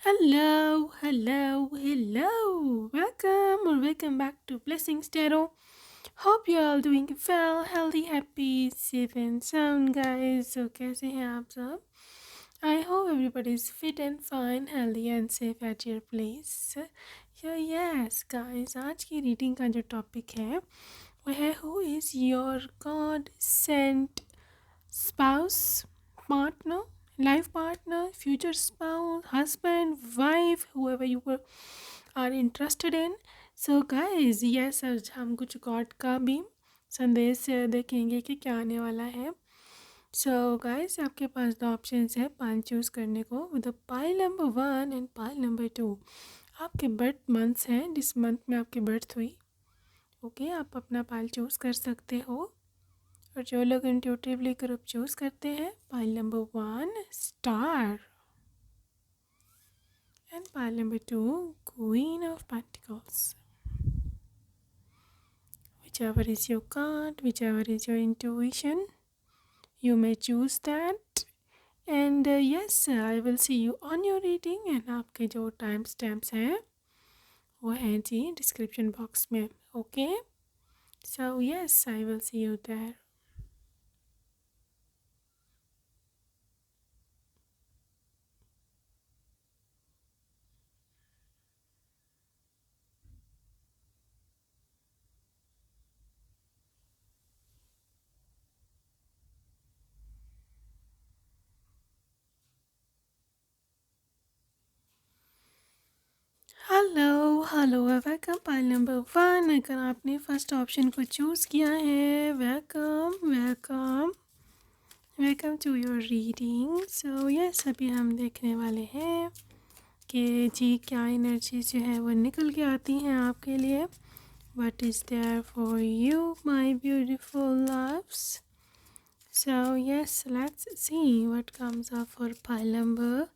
Hello, hello, hello. Welcome back to Blessings Tarot. Hope you're all doing well, healthy, happy, safe and sound, guys. So कैसे हैं आप सब? I hope everybody is fit and fine, healthy and safe at your place. Yes, guys. आज की reading का जो topic है वो है Who is your God sent spouse, partner, life partner, future spouse, husband, wife, whoever you are interested in. So guys, yes, आज हम कुछ गॉड का भी संदेश देखेंगे कि क्या आने वाला है. सो गाइस, आपके पास दो ऑप्शंस है पाइल चूज़ करने को with pile number 1 and pile number 2. आपके बर्थ मंथ्स हैं, जिस मंथ में आपकी बर्थ हुई. ओके, आप अपना पाइल चूज़ कर सकते हो. और जो लोग इंट्यूटिवली ग्रुप चूज़ करते हैं, pile number 1 star and pile number 2 queen of pentacles. Whichever is your card, whichever is your intuition, you may choose that. And yes, I will see you on your reading. And आपके जो time stamps हैं वो हैं जी description box में. Okay, so yes, I will see you there. Hello, welcome pile number 1. अगर आपने first option को चूज़ किया है, welcome to your reading. So yes, अभी हम देखने वाले हैं कि जी क्या एनर्जी जो है वो निकल के आती हैं आपके लिए. What is there for you my beautiful loves. So yes, let's see what comes up for pile number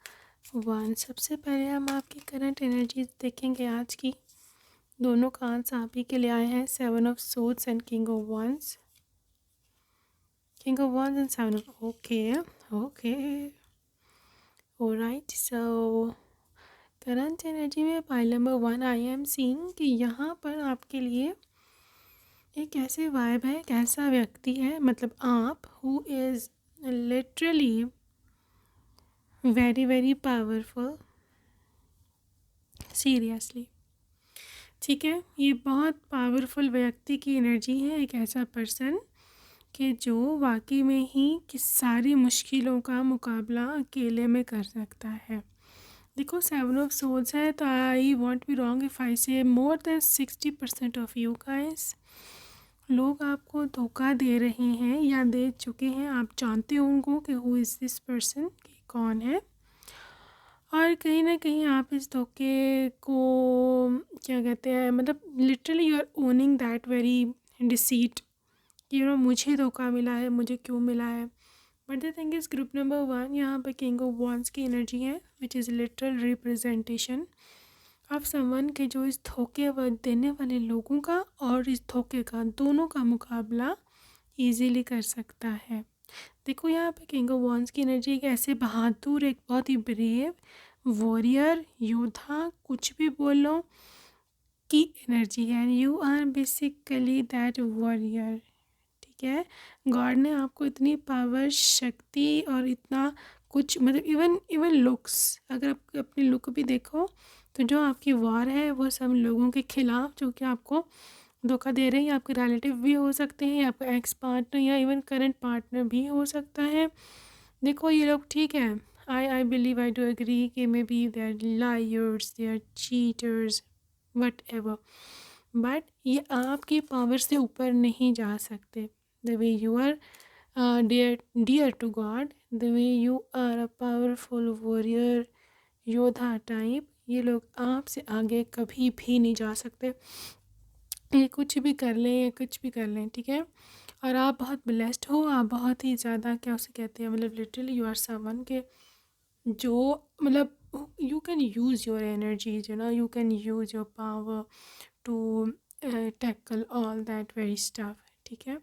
1. सबसे पहले हम आपकी करंट एनर्जीज देखेंगे आज की. दोनों कार्ड्स आप ही के लिए आए हैं, 7 of swords and king of wands. King of wands and 7 of... Okay. Alright, so current energy में pile number 1 I am seeing कि यहाँ पर आपके लिए एक ऐसे वाइब है, एक ऐसा व्यक्ति है, मतलब आप, who is literally very very powerful. Seriously, ठीक है, ये बहुत पावरफुल व्यक्ति की एनर्जी है. एक ऐसा पर्सन कि जो वाकई में ही कि सारी मुश्किलों का मुकाबला अकेले में कर सकता है. देखो, 7 ऑफ सोर्ड्स है, तो I won't be wrong if I say more than 60% of you guys, लोग आपको धोखा दे रहे हैं या दे चुके हैं. आप जानते होंगे कि हु इज़ दिस पर्सन, कि कौन है. और कहीं ना कहीं आप इस धोखे को क्या कहते हैं, मतलब literally you are owning that very deceit. मुझे धोखा मिला है, मुझे क्यों मिला है. But the thing is, group number 1 यहाँ पर किंग ऑफ wands की एनर्जी है, which is literal representation of someone के जो इस धोखे देने वाले लोगों का और इस धोखे का दोनों का मुकाबला ईजीली कर सकता है. देखो, यहाँ पे किंग ऑफ wands की एनर्जी एक ऐसे बहादुर, एक बहुत ही ब्रेव वॉरियर, योद्धा, कुछ भी बोल लो, की एनर्जी है. You are basically that warrior. ठीक है, गॉड ने आपको इतनी पावर, शक्ति और इतना कुछ, मतलब इवन लुक्स, अगर आप अपनी लुक भी देखो तो जो आपकी वॉर है वो सब लोगों के खिलाफ जो कि आपको धोखा दे रहे हैं. आपके रिलेटिव भी हो सकते हैं, आपका एक्स पार्टनर या इवन करंट पार्टनर भी हो सकता है. देखो, ये लोग, ठीक है, I believe, I do agree कि maybe they are liars, they are cheaters, whatever, but ये आपकी पावर से ऊपर नहीं जा सकते. The way you are dear to God, the way you are a powerful warrior, योद्धा type, ये लोग आपसे आगे कभी भी नहीं जा सकते. ये कुछ भी कर लें, ठीक है. और आप बहुत ब्लेस्ड हो, आप बहुत ही ज़्यादा, क्या उसे कहते हैं, मतलब लिटरली यू आर समवन के जो, मतलब you can use your energies, you can use your power to tackle all that very stuff. ठीक है,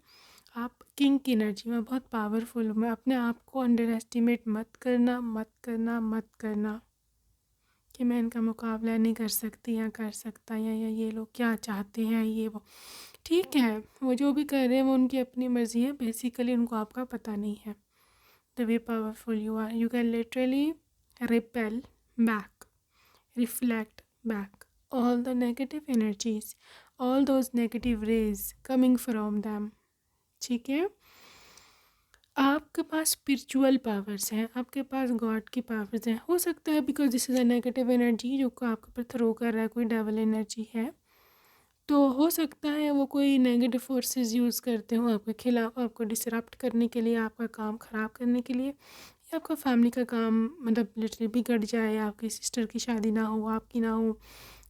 आप किंग की एनर्जी में बहुत पावरफुल हो. अपने आप को अंडर एस्टिमेट मत करना. कि मैं इनका मुकाबला नहीं कर सकती या कर सकता, या ये लोग क्या चाहते हैं, ये वो। ठीक है, वो जो भी कर रहे हैं वो उनकी अपनी मर्ज़ी है, बेसिकली उनको आपका पता नहीं है। The way powerful you are, you can literally repel back, reflect back all the negative energies, all those negative rays coming from them। ठीक है, आपके पास स्पिरिचुअल पावर्स हैं, आपके पास गॉड की पावर्स हैं। हो सकता है because this is a negative energy जो को आपके ऊपर थ्रो कर रहा है, कोई डेवल एनर्जी है, तो हो सकता है वो कोई नेगेटिव फोर्सेस यूज़ करते हो आपके खिलाफ, आपको डिसरप्ट करने के लिए, आपका काम ख़राब करने के लिए, या आपका फैमिली का काम मतलब लिटरली बिगड़ जाए, आपकी सिस्टर की शादी ना हो, आपकी ना हो,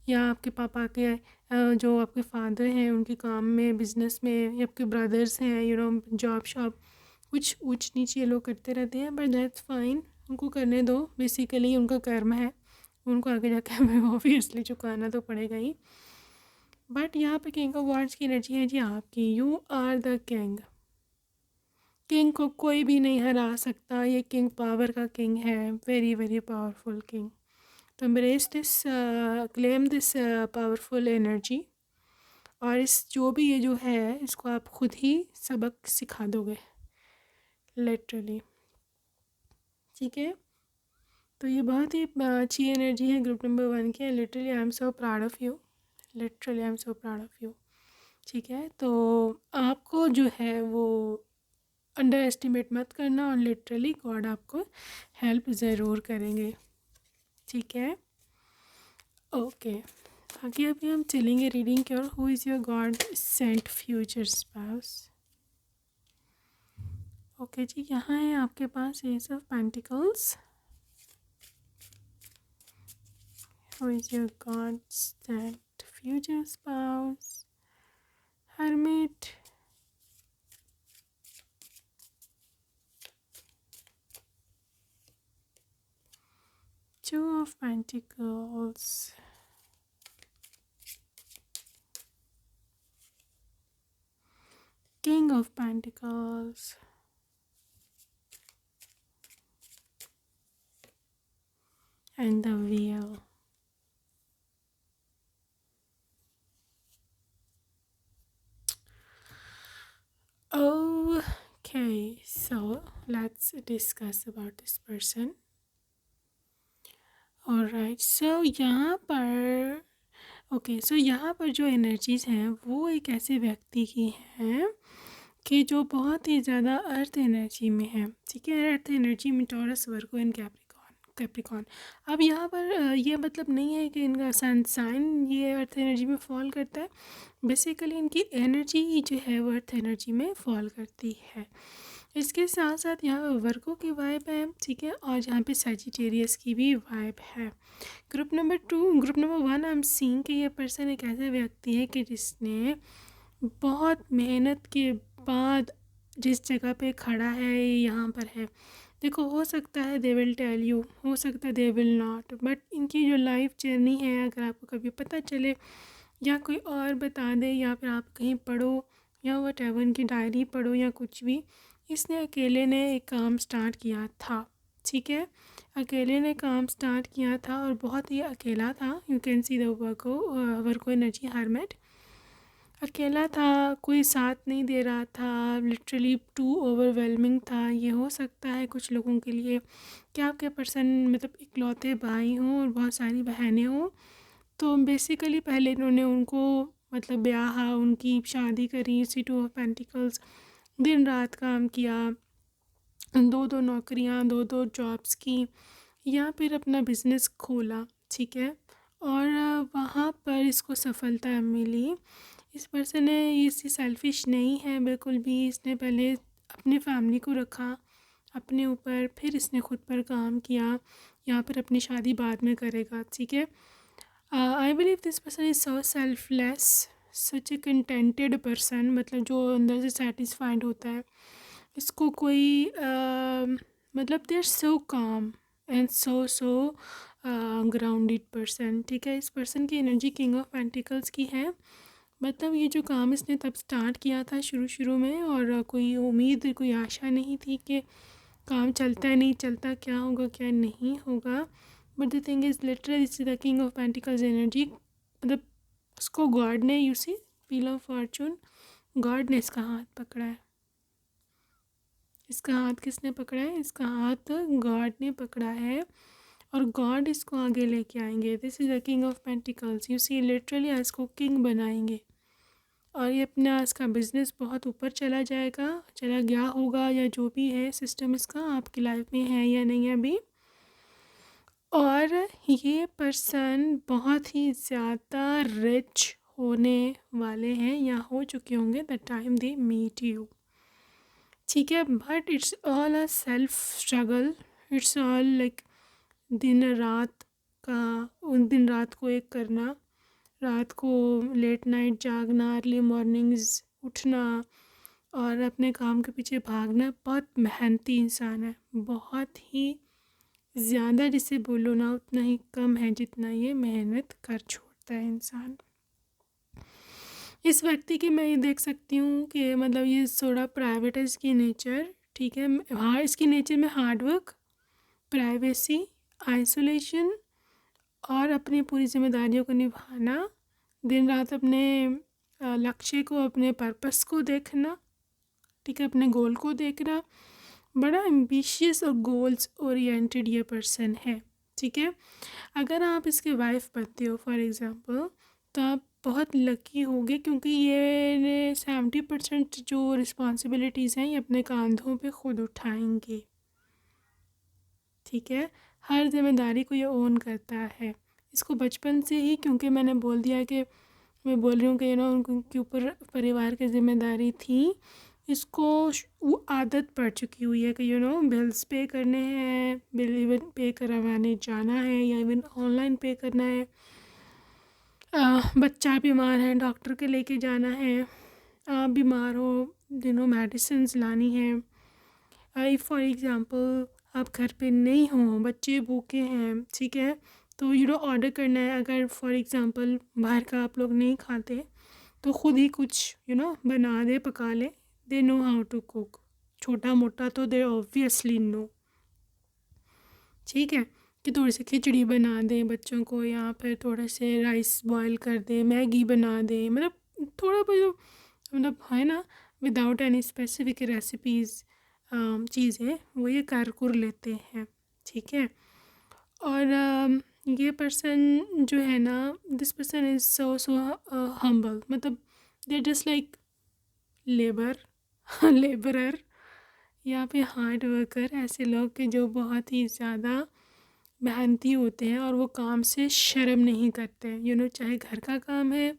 या आपके पापा के जो आपके फादर हैं उनके काम में, बिजनेस में, या आपके ब्रदर्स हैं, जॉब शॉप, कुछ ऊंच नीच ये लोग करते रहते हैं, बट दैट्स फाइन, उनको करने दो, बेसिकली उनका कर्म है, उनको आगे जाकर हमें ऑब्वियसली चुकाना तो पड़ेगा ही। बट यहाँ पे किंग ऑफ वार्ड्स की एनर्जी है जी आपकी, you are the king. King को कोई भी नहीं हरा सकता, ये किंग पावर का किंग है, वेरी वेरी पावरफुल किंग। तो embrace this, claim this powerful energy, और इस जो भी ये जो है इसको आप खुद ही सबक सिखा दोगे लिटरली। ठीक है, तो ये बहुत ही अच्छी एनर्जी है ग्रुप नंबर 1 की। Literally I am so proud of you, literally I am so proud of you. ठीक है, तो आपको जो है वो अंडर एस्टिमेट मत करना, और लिटरली गॉड आपको हेल्प ज़रूर करेंगे। ठीक है, ओके, आगे अभी हम चलेंगे रीडिंग की ओर। Who is your God sent future spouse. Okay जी, यहाँ है आपके पास ace of pentacles. Who is your God sent future spouse. Hermit, two of pentacles, king of pentacles, and the wheel। Okay, so let's discuss about this person। Alright, so यहाँ पर यहाँ पर जो एनर्जीज़ हैं वो एक ऐसे व्यक्ति की हैं कि जो बहुत ही ज़्यादा अर्थ एनर्जी में है। ठीक है, अर्थ एनर्जी में टॉरस, वर्गो एंड कैप्रिकॉन। अब यहाँ पर ये मतलब नहीं है कि इनका सन साइन ये अर्थ एनर्जी में फॉल करता है, बेसिकली इनकी एनर्जी जो है वो अर्थ एनर्जी में फॉल करती है। इसके साथ साथ यहाँ पर वर्गो की वाइब है, ठीक है, और यहाँ पे सजिटेरियस की भी वाइब है। Group number 1 I am seeing कि ये पर्सन एक ऐसा व्यक्ति है कि जिसने बहुत मेहनत के बाद जिस जगह पे खड़ा है यहाँ पर है। देखो, हो सकता है दे विल टेल यू, हो सकता है दे विल नॉट, बट इनकी जो लाइफ जर्नी है अगर आपको कभी पता चले या कोई और बता दे, या फिर आप कहीं पढ़ो या व्हाटएवर इनकी डायरी पढ़ो या कुछ भी, इसने अकेले ने एक काम स्टार्ट किया था। ठीक है, अकेले ने काम स्टार्ट किया था और बहुत ही अकेला था। You can see the Virgo energy, hermit अकेला था, कोई साथ नहीं दे रहा था, लिटरली टू ओवरवेलमिंग था। ये हो सकता है कुछ लोगों के लिए कि आपके पर्सन मतलब इकलौते भाई हों और बहुत सारी बहनें हों, तो बेसिकली पहले इन्होंने उनको मतलब ब्याह, उनकी शादी करी, सी 2 ऑफ पेंटिकल्स, दिन रात काम किया, 2 नौकरियां, 2 जॉब्स की, या फिर अपना बिज़नेस खोला। ठीक है, और वहाँ पर इसको सफलता मिली। इस पर्सन ने इससे सेल्फिश नहीं है बिल्कुल भी, इसने पहले अपने फैमिली को रखा अपने ऊपर, फिर इसने खुद पर काम किया, या फिर अपनी शादी बाद में करेगा। ठीक है, I believe this person is so selfless, such A contented person, मतलब जो अंदर से सेटिस्फाइड होता है। इसको कोई मतलब दे आर सो काम एंड सो ग्राउंडेड पर्सन। ठीक है, इस पर्सन की एनर्जी किंग ऑफ पेंटिकल्स की है, मतलब ये जो काम इसने तब स्टार्ट किया था शुरू में, और कोई उम्मीद, कोई आशा नहीं थी कि काम चलता है नहीं चलता, क्या होगा क्या नहीं होगा, but the thing is literally this is the king of pentacles energy. मतलब उसको गॉड ने, you see wheel of fortune, god ने इसका हाथ पकड़ा है। इसका हाथ किसने पकड़ा है? इसका हाथ गॉड ने पकड़ा है और गॉड इसको आगे लेके आएंगे। This is the king of pentacles, you see literally इसको किंग बनाएंगे और ये अपना इसका बिजनेस बहुत ऊपर चला जाएगा, चला गया होगा, या जो भी है सिस्टम इसका आपकी लाइफ में है या नहीं है अभी। और ये पर्सन बहुत ही ज़्यादा रिच होने वाले हैं या हो चुके होंगे the time they meet you, ठीक है। But it's all a self struggle, it's all like दिन रात का, उन दिन रात को एक करना, रात को लेट नाइट जागना, अर्ली मॉर्निंग्स उठना और अपने काम के पीछे भागना। बहुत मेहनती इंसान है, बहुत ही ज़्यादा, जिसे बोलो ना उतना ही कम है जितना ये मेहनत कर छोड़ता है इंसान। इस व्यक्ति की मैं ये देख सकती हूँ कि मतलब ये थोड़ा प्राइवेट है इसकी नेचर, ठीक है। हाँ, इसकी नेचर में हार्डवर्क, प्राइवेसी, आइसोलेशन और अपनी पूरी जिम्मेदारियों को निभाना, दिन रात अपने लक्ष्य को, अपने पर्पस को देखना, ठीक है, अपने गोल को देखना। बड़ा एम्बिशियस और गोल्स ओरिएंटेड ये पर्सन है, ठीक है। अगर आप इसके वाइफ बनते हो फॉर एग्ज़ाम्पल, तो आप बहुत लकी होगे क्योंकि ये 70% जो रिस्पॉन्सिबिलिटीज़ हैं ये अपने कंधों पे खुद उठाएंगे, ठीक है। हर जिम्मेदारी को ये ओन करता है। इसको बचपन से ही, क्योंकि मैंने बोल दिया कि मैं बोल रही हूँ कि उनके ऊपर परिवार की जिम्मेदारी थी, इसको वो आदत पड़ चुकी हुई है कि बिल्स पे करने हैं, बिल इवन पे करवाने जाना है या इवन ऑनलाइन पे करना है, बच्चा बीमार है डॉक्टर के लेके जाना है, आप बीमार हो मेडिसिन लानी है। फॉर एग्ज़ाम्पल आप घर पे नहीं हो, बच्चे भूखे हैं, ठीक है, तो ऑर्डर करना है। अगर फॉर एग्ज़ाम्पल बाहर का आप लोग नहीं खाते तो ख़ुद ही कुछ बना दे, पका ले। They know how to cook, छोटा मोटा तो दे ऑब्वियसली नो, ठीक है, कि थोड़ी सी खिचड़ी बना दें बच्चों को, या फिर थोड़े से राइस बॉयल कर दें, मैगी बना दें, मतलब थोड़ा बहुत मतलब है ना, विदाउट एनी स्पेसिफिक रेसिपीज़ चीज़ें वो ये कर लेते हैं, ठीक है। और ये पर्सन जो है ना, this person is so humble, मतलब दे जस्ट लाइक लेबरर या फिर हार्ड वर्कर, ऐसे लोग के जो बहुत ही ज़्यादा मेहनती होते हैं और वो काम से शर्म नहीं करते। चाहे घर का काम है,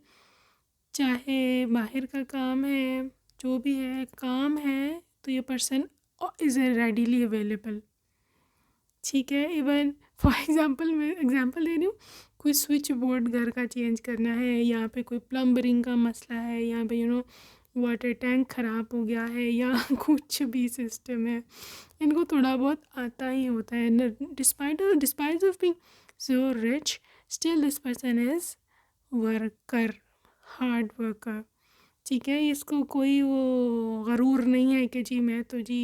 चाहे बाहर का काम है, जो भी है काम है, तो ये पर्सन इज़ रेडीली अवेलेबल, ठीक है। इवन फॉर एग्ज़ाम्पल मैं एग्ज़ाम्पल दे रही हूँ, कोई स्विच बोर्ड घर का चेंज करना है, यहाँ पे कोई प्लम्बरिंग का मसला है, यहाँ पे वाटर टैंक ख़राब हो गया है, या कुछ भी सिस्टम है, इनको थोड़ा बहुत आता ही होता है। Despite of being so rich, still this person is worker, hard worker, ठीक है। इसको कोई वो गरूर नहीं है कि जी मैं तो जी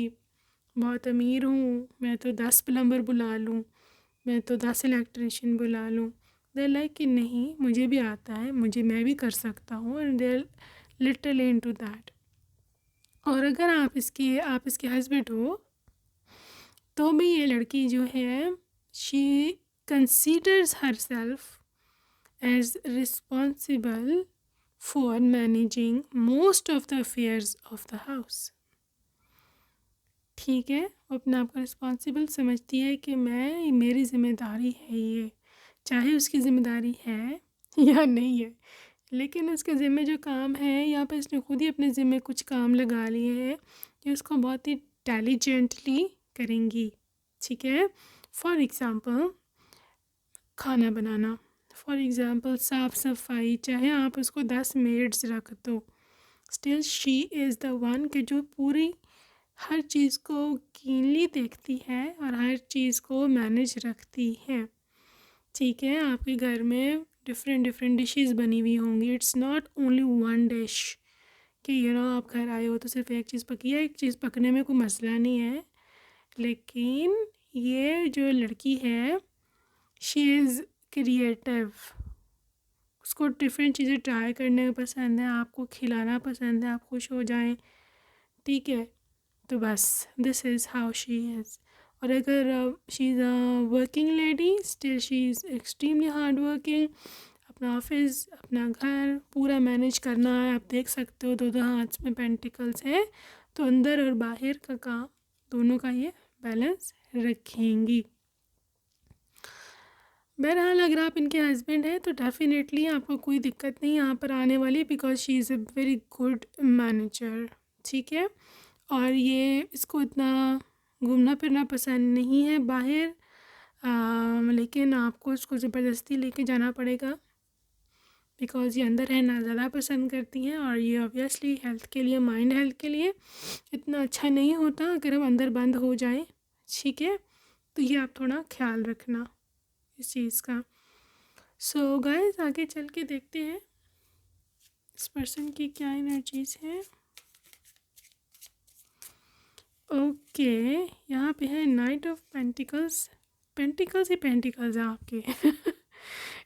बहुत अमीर हूँ, मैं तो 10 प्लम्बर बुला लूँ, मैं तो 10 इलेक्ट्रीशियन बुला लूँ। दे लाइक कि नहीं, मुझे भी आता है, मैं भी कर सकता हूँ, and they literally into that. और अगर आप इसके हस्बैंड हो तो भी ये लड़की जो है, she considers herself as responsible for managing most of the affairs of the house, ठीक है। वो अपने आप को रिस्पॉन्सिबल समझती है कि मेरी ज़िम्मेदारी है ये, चाहे उसकी ज़िम्मेदारी है या नहीं है, लेकिन उसके ज़िम्मे जो काम है, यहाँ पर इसने खुद ही अपने ज़िम्मे कुछ काम लगा लिए हैं जो उसको बहुत ही इंटेलिजेंटली करेंगी, ठीक है। फॉर एग्ज़ाम्पल खाना बनाना, फॉर एग्ज़ाम्पल साफ़ सफाई, चाहे आप उसको 10 मेड्स रख दो, still she is the one कि जो पूरी हर चीज़ को कीनली देखती है और हर चीज़ को मैनेज रखती है, ठीक है। आपके घर में डिफरेंट डिशेस बनी हुई होंगी, it's not only one dish कि आप घर आए हो तो सिर्फ एक चीज़ पकी है। एक चीज़ पकने में कोई मसला नहीं है, लेकिन ये जो लड़की है शी इज़ क्रिएटिव, उसको डिफरेंट चीज़ें ट्राई करने पसंद है, आपको खिलाना पसंद है, आप खुश हो जाएं, ठीक है। तो बस this is how she is. और अगर she is a working lady, still she is extremely hard working, अपना ऑफिस अपना घर पूरा मैनेज करना है। आप देख सकते हो दो दो हाथ में पेंटिकल्स है, तो अंदर और बाहर का काम दोनों का ये बैलेंस रखेंगी। बहरहाल अगर आप इनके हस्बैंड हैं तो डेफिनेटली आपको कोई दिक्कत नहीं यहाँ पर आने वाली, because she is a very good manager, ठीक है। और ये इसको इतना घूमना फिरना पसंद नहीं है बाहर, लेकिन आपको इसको ज़बरदस्ती लेके जाना पड़ेगा, बिकॉज़ ये अंदर रहना ज़्यादा पसंद करती हैं। और ये ऑब्वियसली हेल्थ के लिए, माइंड हेल्थ के लिए इतना अच्छा नहीं होता अगर हम अंदर बंद हो जाएं, ठीक है। तो ये आप थोड़ा ख्याल रखना इस चीज़ का। सो गाइस आगे चल के देखते हैं इस पर्सन की क्या एनर्जीज हैं। ओके, यहाँ पे है नाइट ऑफ पेंटिकल्स, पेंटिकल्स ही पेंटिकल्स हैं आपके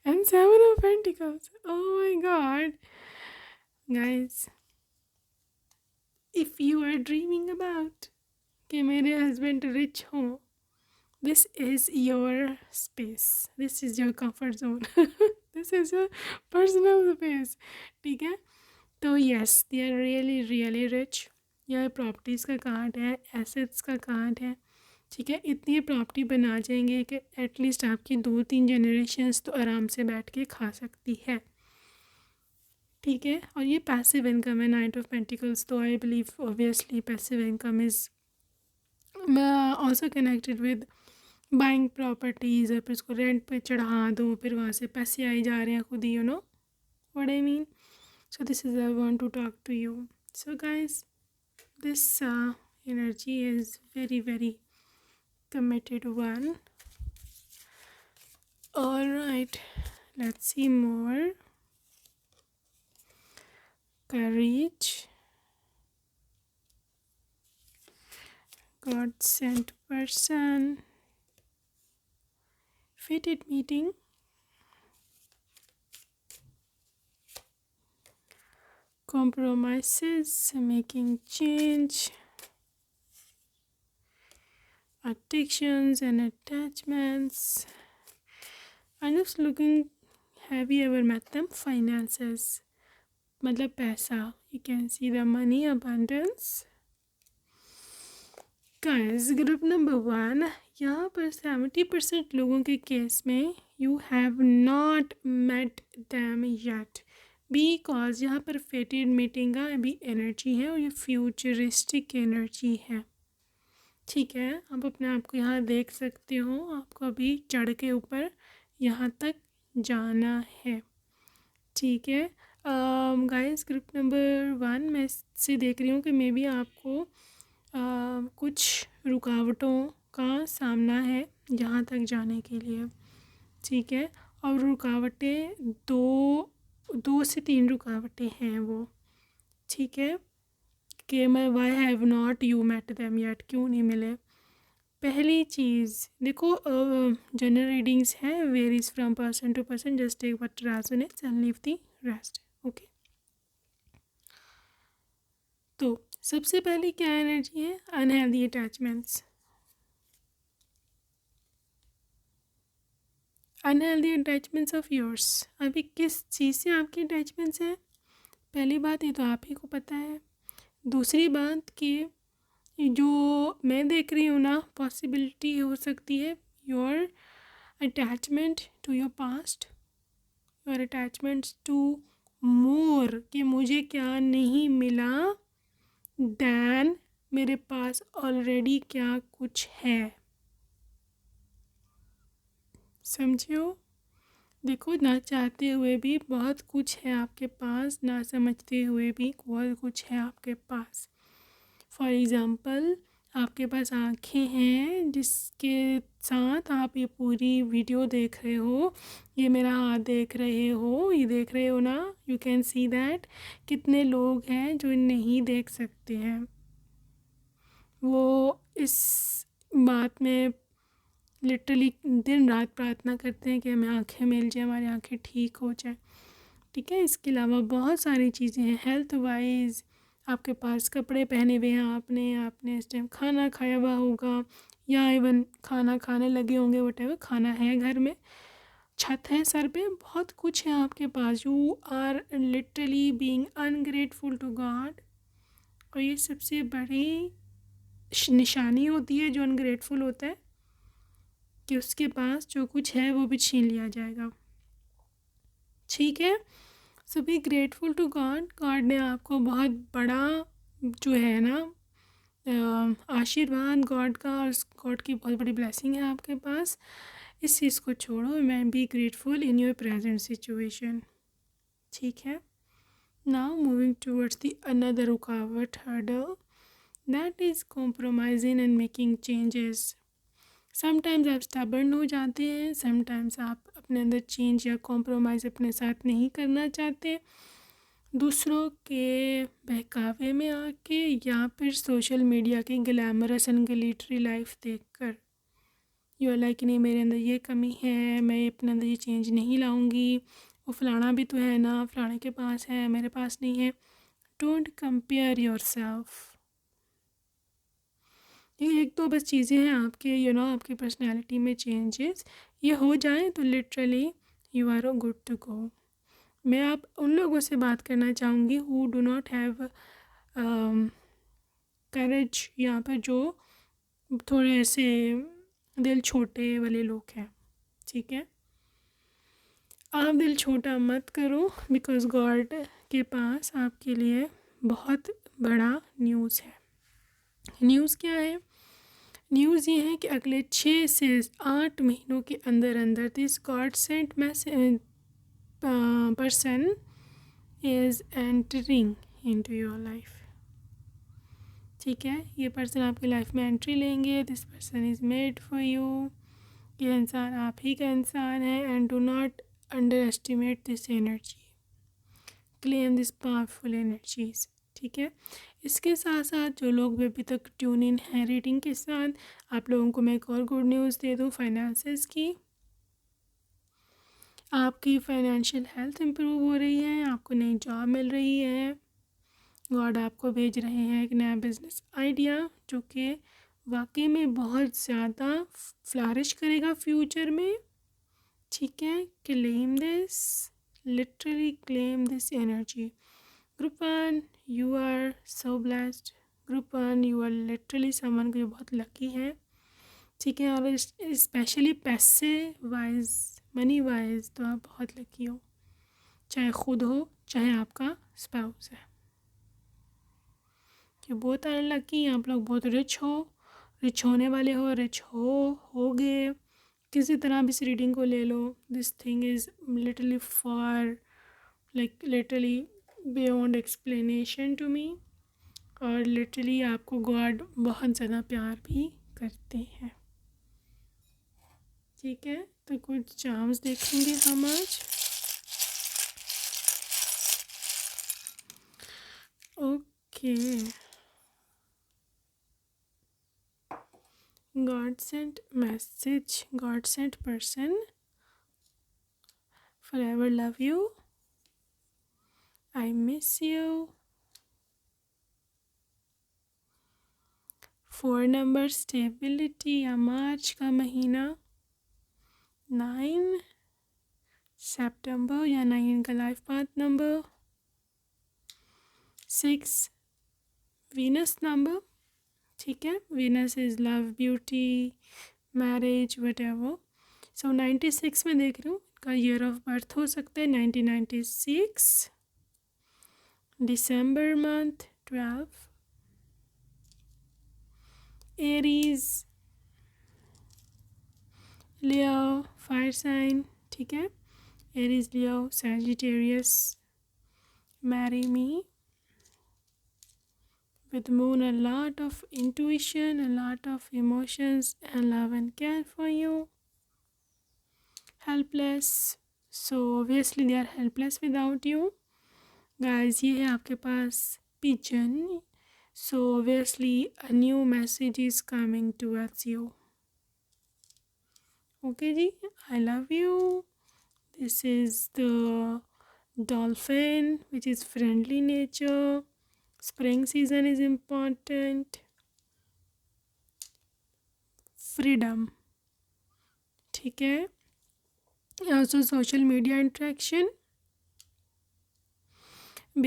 and seven of pentacles. Oh my god guys, if you are dreaming about कि मेरे हस्बैंड रिच हों, this is your space, this is your comfort zone this is your personal space, ठीक है। तो yes, they are really really rich। यह properties का card है, assets का कार्ड है, ठीक है। इतनी प्रॉपर्टी बना जाएंगे कि एटलीस्ट आपकी 2-3 जनरेशन्स तो आराम से बैठ के खा सकती है, ठीक है। और ये पैसिव इनकम है, नाइट ऑफ पेंटिकल्स, तो I believe obviously passive income is also connected with buying properties, और फिर उसको रेंट पे चढ़ा दो, फिर वहाँ से पैसे आए जा रहे हैं खुद ही, you know what I mean. So this is I want to talk to you. So guys this energy is very very committed one। All right, let's see more। Courage, God sent person, fated meeting, compromises, making change, addictions and attachments। I'm just looking, have you ever met them? Finances, मतलब पैसा, you can see the money abundance। Guys group number 1, यहाँ पर 70% लोगों के case में you have not met them yet, because यहाँ पर फेटेड meeting का अभी एनर्जी है और ये फ्यूचरिस्टिक एनर्जी है, ठीक है। आप अपने आप को यहाँ देख सकते हो, आपको अभी चढ़ के ऊपर यहाँ तक जाना है, ठीक है। गाइस ग्रुप नंबर 1 मैं से देख रही हूँ कि मे बी आपको कुछ रुकावटों का सामना है यहाँ तक जाने के लिए, ठीक है। और रुकावटें दो से 3 रुकावटें हैं वो, ठीक है। कि मैं why have not you met them yet, क्यों नहीं मिले। पहली चीज़ देखो, जनरल रीडिंग्स हैं, varies from person to person, just take what resonates and leave the rest, okay. तो सबसे पहले क्या एनर्जी है, unhealthy attachments. Unhealthy attachments of yours, अभी किस चीज़ से आपकी अटैचमेंट्स हैं, पहली बात ये तो आप ही को पता है। दूसरी बात कि जो मैं देख रही हूँ ना, पॉसिबिलिटी हो सकती है your attachment to your past, your attachments to more, कि मुझे क्या नहीं मिला दैन मेरे पास ऑलरेडी क्या कुछ है, समझो। देखो, ना चाहते हुए भी बहुत कुछ है आपके पास, ना समझते हुए भी बहुत कुछ है आपके पास। फॉर एग्ज़ाम्पल, आपके पास आँखें हैं जिसके साथ आप ये पूरी वीडियो देख रहे हो, ये मेरा हाथ देख रहे हो, ये देख रहे हो ना, यू कैन सी दैट। कितने लोग हैं जो नहीं देख सकते हैं, वो इस बात में लिटरली दिन रात प्रार्थना करते हैं कि हमें आँखें मिल जाए, हमारी आँखें ठीक हो जाए, ठीक है। इसके अलावा बहुत सारी चीज़ें हैं हेल्थ वाइज। आपके पास कपड़े पहने हुए हैं, आपने इस टाइम खाना खाया हुआ होगा या इवन खाना खाने लगे होंगे, वटेवर खाना है घर में, छत है सर पे, बहुत कुछ है आपके पास। You are literally being ungrateful to God. और ये सबसे बड़ी निशानी होती है जो अनग्रेटफुल होता है, कि उसके पास जो कुछ है वो भी छीन लिया जाएगा, ठीक है। So be grateful to God. God ने आपको बहुत बड़ा जो है ना आशीर्वाद गॉड का, और गॉड की बहुत बड़ी ब्लेसिंग है आपके पास। इस चीज़ को छोड़ो, मैं be grateful in your present situation, ठीक है। Now moving towards the another रुकावट hurdle, that is compromising and making changes. Sometimes आप स्टबर्न हो जाते हैं, समटाइम्स आप अपने अंदर चेंज या कॉम्प्रोमाइज़ अपने साथ नहीं करना चाहते, दूसरों के बहकावे में आके या फिर सोशल मीडिया की ग्लैमरस एंड ग्लिटरी लाइफ देखकर। यू आर लाइक नहीं, मेरे अंदर ये कमी है, मैं अपने अंदर ये चेंज नहीं लाऊंगी, वो फलाना भी तो है ना, फलाने के पास है मेरे पास नहीं है। Don't compare your self. ये एक तो बस चीज़ें हैं आपके आपकी पर्सनैलिटी में चेंजेस, ये हो जाए तो literally you are a good to go. मैं आप उन लोगों से बात करना चाहूँगी who do not have courage, यहाँ पर जो थोड़े से दिल छोटे वाले लोग हैं, ठीक है। आप दिल छोटा मत करो, बिकॉज गॉड के पास आपके लिए बहुत बड़ा न्यूज़ है। न्यूज़ क्या है? न्यूज़ ये है कि अगले 6 से 8 महीनों के अंदर अंदर this god sent person is entering into your life, ठीक है। ये पर्सन आपकी लाइफ में एंट्री लेंगे। This person is made for you. ये इंसान आप ही का इंसान है, and do not underestimate this energy, claim this powerful energies, ठीक है। इसके साथ साथ जो लोग भी अभी तक ट्यून इन हैं रीडिंग के साथ, आप लोगों को मैं एक और गुड न्यूज़ दे दूँ फाइनेंसेस की। आपकी फाइनेंशियल हेल्थ इम्प्रूव हो रही है, आपको नई जॉब मिल रही है, गॉड आपको भेज रहे हैं एक नया बिजनेस आइडिया जो कि वाकई में बहुत ज़्यादा फ्लरिश करेगा फ्यूचर में, ठीक है। Claim this, literally claim this energy. Group 1, you are so blessed. Group 1, you are literally someone जो बहुत लकी है, ठीक है। और स्पेशली पैसे वाइज, मनी वाइज तो आप बहुत लकी हो, चाहे खुद हो चाहे आपका स्पाउस है। कि बहुत अनलकी, आप लोग बहुत रिच हो, रिच होने वाले हो, रिच होगे, किसी तरह भी इस रीडिंग को ले लो। This thing is literally for like literally beyond explanation to me. और लिटरली आपको गॉड बहुत ज़्यादा प्यार भी करते हैं, ठीक है। तो कुछ चार्म्स देखेंगे हम आज। Okay, God sent message, God sent person, forever love you, I miss you. 4 number stability या मार्च का महीना, 9 सितंबर या 9 का life path number, 6 Venus number, ठीक है। Venus is love, beauty, marriage, whatever. So 96 में देख रही हूँ, का ईयर ऑफ बर्थ हो सकता है 1996, दिसंबर मंथ 12, एरीज, लियो, फायर साइन, ठीक है। Aries, Leo, Sagittarius, marry me, with moon a lot of intuition, a lot of emotions and love and care for you. Helpless, so obviously they are helpless without you guys। ये है आपके पास pigeon, so obviously a new message is coming towards you, okay जी, I love you. This is the dolphin which is friendly nature. Spring season is important. Freedom, ठीक है। Also social media interaction.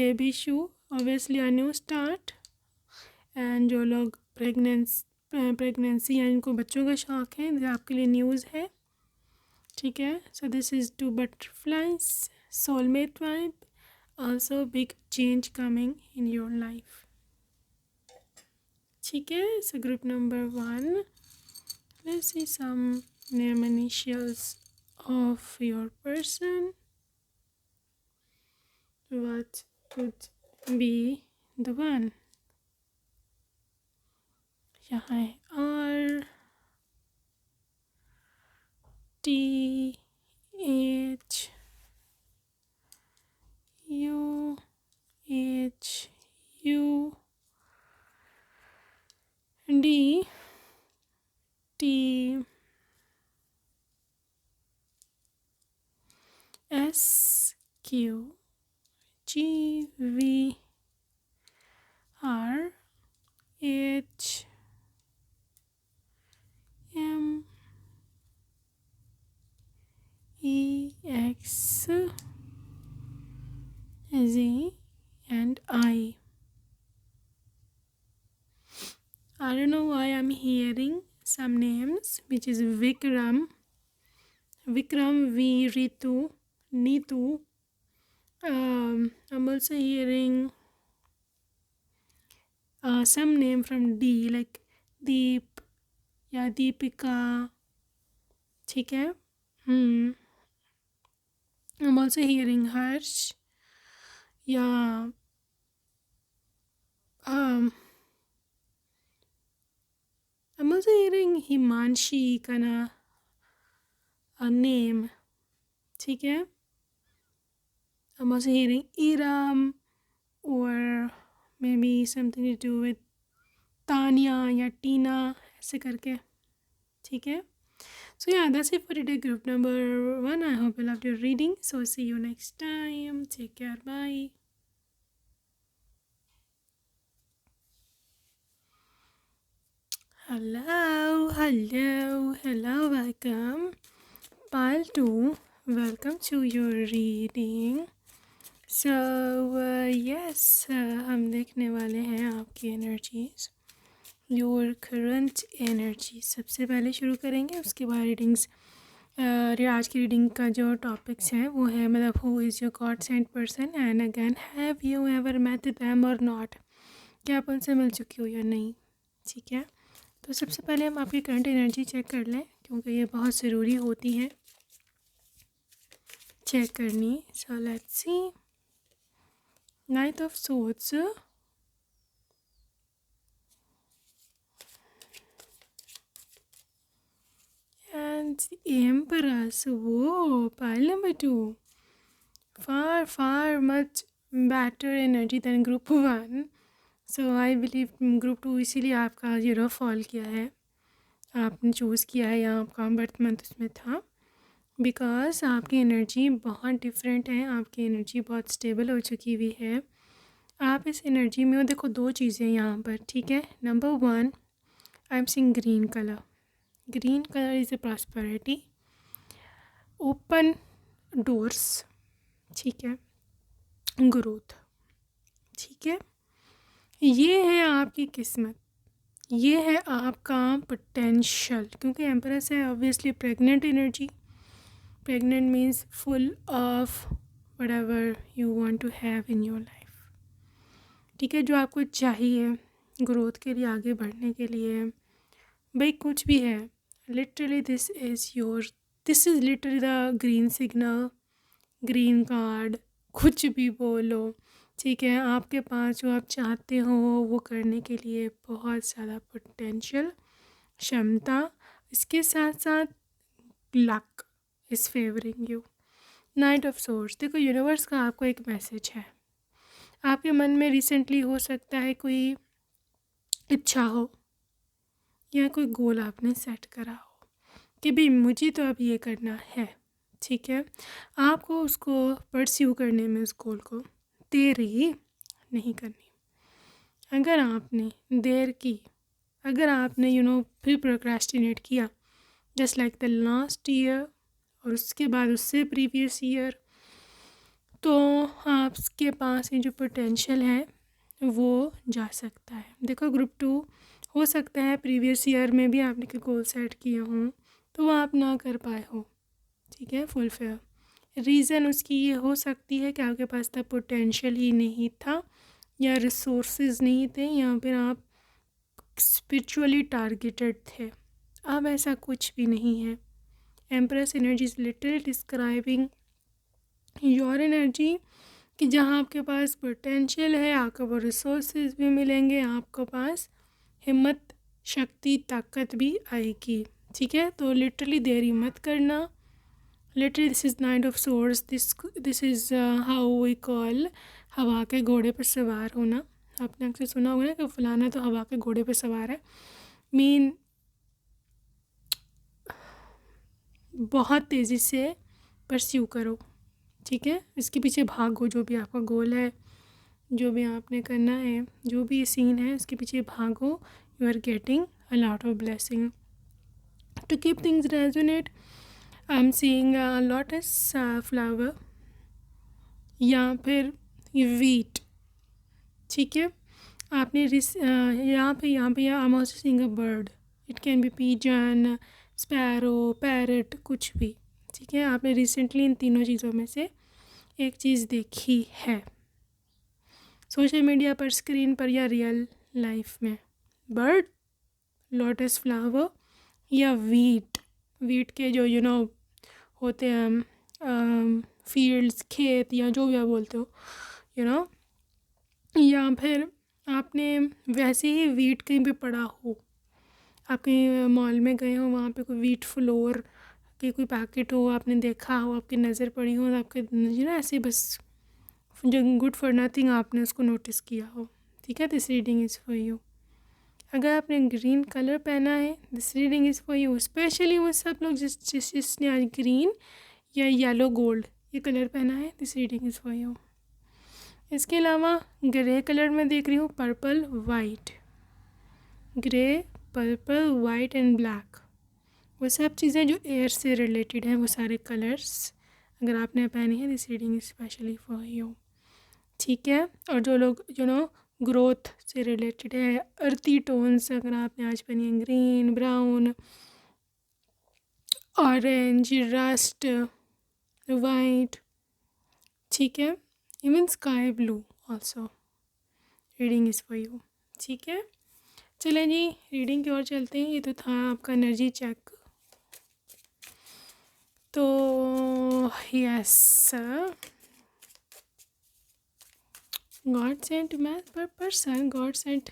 Baby shoe, obviously a new start. And जो लोग pregnancy या इनको बच्चों का शौक़ है, ये आपके लिए न्यूज़ है, ठीक है। So this is two butterflies, soulmate vibe, also big change coming in your life, ठीक है। So group number 1, let's see some name initials of your person. What could be the one? यहाँ है R T H U H U D T S Q G V R H M E X Z and I. I don't know why I'm hearing some names, which is Vikram, V, Ritu, Neetu. I'm also hearing some name from D, like Deep या Deepika, ठीक है। I'm also hearing Harsh या I'm also hearing Himanshi का ना a name, ठीक है। I'm also hearing Iram or maybe something to do with Tanya या Tina, ऐसे करके, ठीक है। So yeah, that's it for today, group number 1. I hope you loved your reading. So see you next time. Take care. Bye. Hello, welcome. Pile 2, welcome to your reading. So yes, हम देखने वाले हैं आपकी energies, your current energy. सबसे पहले शुरू करेंगे, उसके बाद रीडिंग्स। आज की रीडिंग का जो टॉपिक्स है वो है मतलब who is your God sent person, and again have you ever met them or not, क्या आप उनसे मिल चुकी हो या नहीं, ठीक है। तो सबसे पहले हम आपकी करंट एनर्जी चेक कर लें, क्योंकि ये बहुत ज़रूरी होती है चेक करनी। So let's see, night of swords, and the Empress. Whoa, pile number 2. Far much better energy than group 1. So I believe group 2 इसीलिए आपका फॉल किया है, आपने चूज़ किया है या आपका बर्थ मंथ उसमें था, बिकॉज आपकी एनर्जी बहुत डिफरेंट है, आपकी एनर्जी बहुत स्टेबल हो चुकी हुई है। आप इस एनर्जी में हो, देखो 2 चीज़ें यहाँ पर, ठीक है। Number 1, I am seeing green colour. Green color is a prosperity, open doors, ठीक है, ग्रोथ, ठीक है। ये है आपकी किस्मत, ये है आपका पोटेंशियल, क्योंकि एम्प्रेस है obviously pregnant energy. Pregnant means full of whatever you want to have in your life, ठीक है। जो आपको चाहिए ग्रोथ के लिए, आगे बढ़ने के लिए, भाई कुछ भी है, literally this is literally the green signal, green card, कुछ भी बोलो, ठीक है। आपके पास जो आप चाहते हो वो करने के लिए बहुत ज़्यादा पोटेंशियल, क्षमता, इसके साथ साथ luck is favouring you. Night of source, देखो यूनिवर्स का आपको एक मैसेज है। आपके मन में रिसेंटली हो सकता है कोई इच्छा हो या कोई गोल आपने सेट करा हो कि भाई मुझे तो अब ये करना है, ठीक है। आपको उसको परस्यू करने में उस गोल को देरी नहीं करनी। अगर आपने देर की, अगर आपने फिर प्रोक्रेस्टिनेट किया just like the last year और उसके बाद उससे प्रीवियस ईयर, तो आपके पास ये जो पोटेंशियल है वो जा सकता है। देखो ग्रुप 2 हो सकता है प्रीवियस ईयर में भी आपने कोई गोल सेट किए हों तो वो आप ना कर पाए हो, ठीक है, फुलफिल। रीज़न उसकी ये हो सकती है कि आपके पास तब पोटेंशियल ही नहीं था या रिसोर्सेज नहीं थे या फिर आप स्पिरिचुअली टारगेटेड थे। अब ऐसा कुछ भी नहीं है। Empress energy is literally describing your energy कि जहाँ आपके पास पोटेंशियल है आपको वो रिसोर्सेज भी मिलेंगे, आपके पास हिम्मत, शक्ति, ताकत भी आएगी, ठीक है। तो लिटरली देरी मत करना। Literally this is knight of swords, this is how we call हवा के घोड़े पर सवार होना। आपने अक्सर सुना होगा ना कि फलाना तो हवा के घोड़े पर सवार है, मीन बहुत तेज़ी से परस्यू करो, ठीक है, इसके पीछे भागो। जो भी आपका गोल है, जो भी आपने करना है, जो भी सीन है उसके पीछे भागो। You are getting a lot of blessing. To keep things resonate I am seeing lotus flower या फिर वीट, ठीक है। आपने यहाँ पे I am also seeing a bird, it can be pigeon, sparrow, parrot, कुछ भी, ठीक है। आपने रिसेंटली इन तीनों चीज़ों में से एक चीज़ देखी है, सोशल मीडिया पर, स्क्रीन पर या रियल लाइफ में। बर्ड, लोटस फ्लावर या वीट के जो होते हैं फील्ड्स, खेत या जो भी आप बोलते हो, या फिर आपने वैसे ही वीट कहीं पे पड़ा हो, आप कहीं मॉल में गए हो, वहाँ पे कोई वीट फ्लोर की कोई पैकेट हो, आपने देखा हो, आपकी नज़र पड़ी हो, आपके ऐसे बस जो गुड फॉर नथिंग आपने उसको नोटिस किया हो, ठीक है। This reading is for you. अगर आपने ग्रीन कलर पहना है, this reading is for you. Specially वो सब लोग जिसने आज ग्रीन या येलो गोल्ड ये कलर पहना है, this reading is for you. इसके अलावा ग्रे कलर में देख रही हूँ, purple, white, grey, purple, white and black, वो सब चीज़ें जो एयर से रिलेटेड हैं, वो सारे कलर्स अगर आपने पहनी है, this reading is specially for you, ठीक है। और जो लोग ग्रोथ से रिलेटेड है, अर्थी टोन्स अगर आपने आज पहनी है, green, brown, orange, rust, white, ठीक है, even sky blue also, reading is for you, ठीक है। चलें जी रीडिंग की ओर चलते हैं। ये तो था आपका एनर्जी चेक। तो yes, God sent man per person, God sent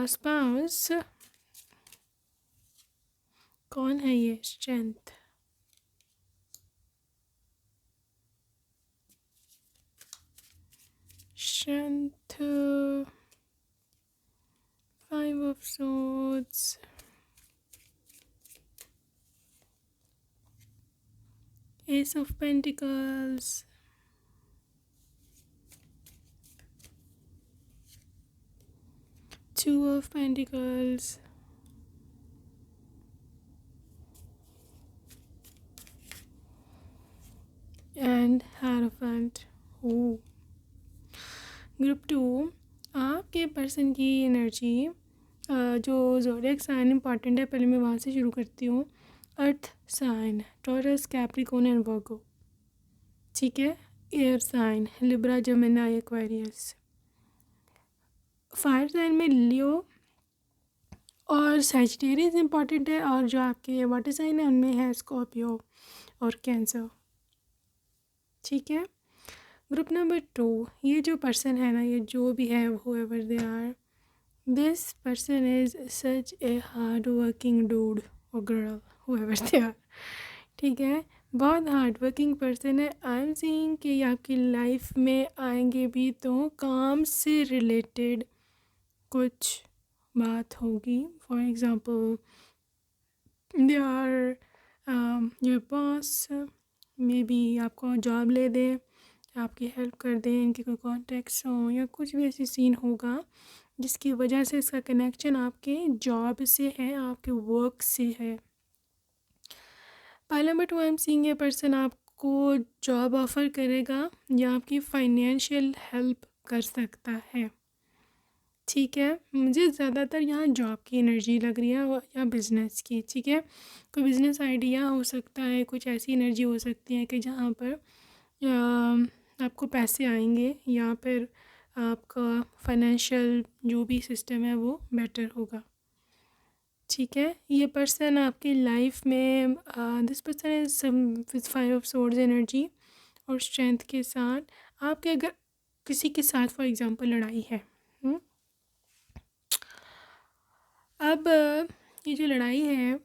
spouse, कौन है ये? Strength, strength, 5 of swords, Ace of Pentacles, Two of Pentacles, and Hierophant। Group 2, आपके पर्सन की एनर्जी, जो ज़ोडिएक साइन इंपॉर्टेंट है, पहले मैं वहाँ से शुरू करती हूँ। Earth sign, taurus, capricorn and virgo, ठीक है। Air sign, libra, gemini, aquarius. Fire sign में लियो और सैजिटेरियस इंपॉर्टेंट है, और जो आपके वाटर साइन है उनमें है स्कॉर्पियो और कैंसर, ठीक है। ग्रुप नंबर 2, ये जो पर्सन है ना, ये जो भी है, whoever they are, this person is such a hard working dude or girl, whoever they are, ठीक है। बहुत हार्ड वर्किंग पर्सन है। आई एम सीइंग कि ये आपकी लाइफ में आएंगे भी तो काम से रिलेटेड कुछ बात होगी। For example they are your boss, maybe आपको जॉब ले दें, आपकी हेल्प कर दें, इनके कोई कॉन्टेक्ट्स हों या कुछ भी ऐसी सीन होगा जिसकी वजह से इसका कनेक्शन आपके जॉब से है, आपके वर्क से है। Pile number 2, I am seeing a person आपको जॉब ऑफ़र करेगा या आपकी फाइनेंशियल हेल्प कर सकता है। ठीक है, मुझे ज़्यादातर यहाँ जॉब की एनर्जी लग रही है या बिज़नेस की। ठीक है, कोई बिज़नेस आइडिया हो सकता है, कुछ ऐसी एनर्जी हो सकती है कि जहाँ पर आपको पैसे आएंगे या फिर आपका फाइनेंशियल जो भी सिस्टम है वो बेटर होगा। ठीक है, ये पर्सन आपकी लाइफ में this person is with 5 of swords energy और स्ट्रेंथ के साथ आपके अगर किसी के साथ फॉर एग्जांपल लड़ाई है, अब ये जो लड़ाई है,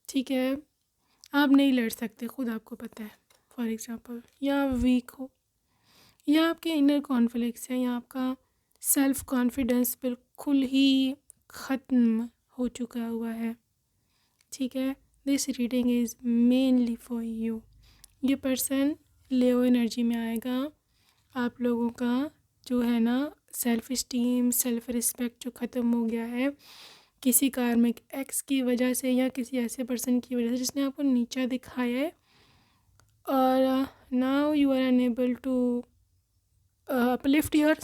ठीक है, आप नहीं लड़ सकते, खुद आपको पता है फॉर एग्जांपल, या वीक हो या आपके इनर कॉन्फ्लिक्ट्स हैं या आपका सेल्फ कॉन्फिडेंस बिल्कुल ही ख़त्म हो चुका हुआ है। ठीक है, this reading is mainly for you. ये पर्सन लेओ एनर्जी में आएगा। आप लोगों का जो है ना सेल्फ इस्टीम, सेल्फ रिस्पेक्ट जो ख़त्म हो गया है किसी कार्मिक एक्स की वजह से या किसी ऐसे पर्सन की वजह से जिसने आपको नीचा दिखाया है, और now you are unable to uplift your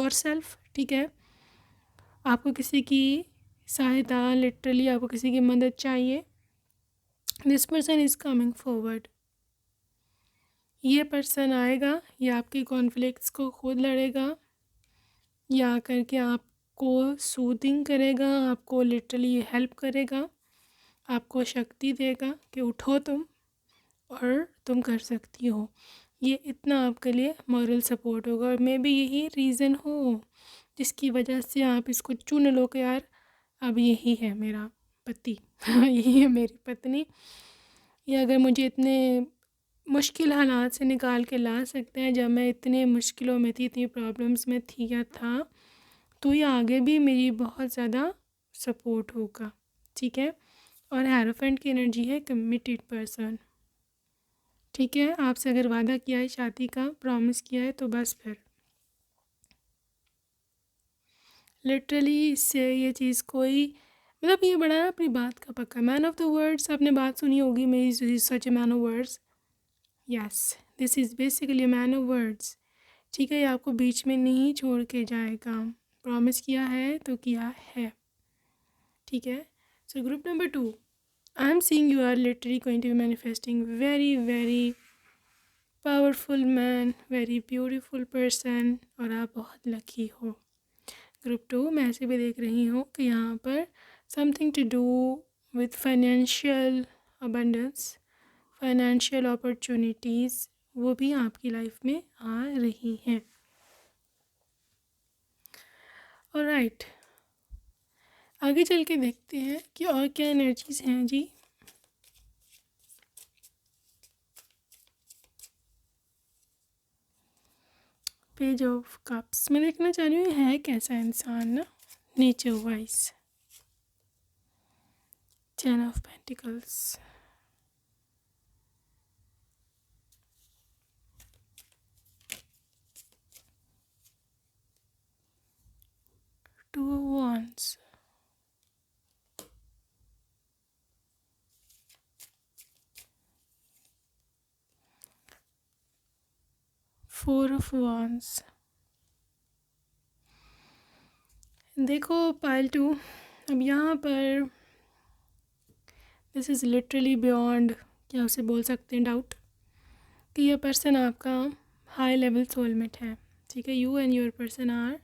self. ठीक है, आपको किसी की सहायता, लिटरली आपको किसी की मदद चाहिए। This person is coming forward. ये पर्सन आएगा या आपके कॉन्फ्लिक्ट्स को खुद लड़ेगा या करके आपको सूदिंग करेगा, आपको लिटरली हेल्प करेगा, आपको शक्ति देगा कि उठो तुम और तुम कर सकती हो। ये इतना आपके लिए मॉरल सपोर्ट होगा और मे बी यही रीज़न हो जिसकी वजह से आप इसको चुन लो कि यार अब यही है मेरा पति यही है मेरी पत्नी, या अगर मुझे इतने मुश्किल हालात से निकाल के ला सकते हैं जब मैं इतने मुश्किलों में थी, इतनी प्रॉब्लम्स में थी या था, तो ये आगे भी मेरी बहुत ज़्यादा सपोर्ट होगा। ठीक है, और हेरोफेंट की एनर्जी है कमिटेड पर्सन। ठीक है, आपसे अगर वादा किया है शादी का, प्रॉमिस किया है, तो बस फिर लिटरली इससे ये चीज़ कोई मतलब ये बड़ा ना अपनी बात का पक्का मैन ऑफ द वर्ड्स। आपने बात सुनी होगी मेरी, such a man of words. Yes, this is basically man of words. ठीक है, ये आपको बीच में नहीं छोड़ के जाएगा, प्रॉमिस किया है तो किया है। ठीक है, so group number 2, I am seeing you are literally going to be manifesting very very powerful man, very beautiful person, और आप बहुत लकी हो। ग्रुप 2, मैं ऐसे भी देख रही हूँ कि यहाँ पर something to do with financial abundance, financial opportunities, वो भी आपकी लाइफ में आ रही हैं। ऑलराइट, आगे चल के देखते हैं कि और क्या एनर्जीज़ हैं जी। पेज ऑफ कप्स, मैं देखना चाह रही हूँ है कैसा इंसान ना nature wise. 10 of pentacles, 2 of wands, 4 of wands। देखो पाइल 2, अब यहाँ पर दिस इज़ लिटरली बियॉन्ड, क्या उसे बोल सकते हैं, डाउट, कि यह पर्सन आपका हाई लेवल सोलमेट है। ठीक है, you and your person are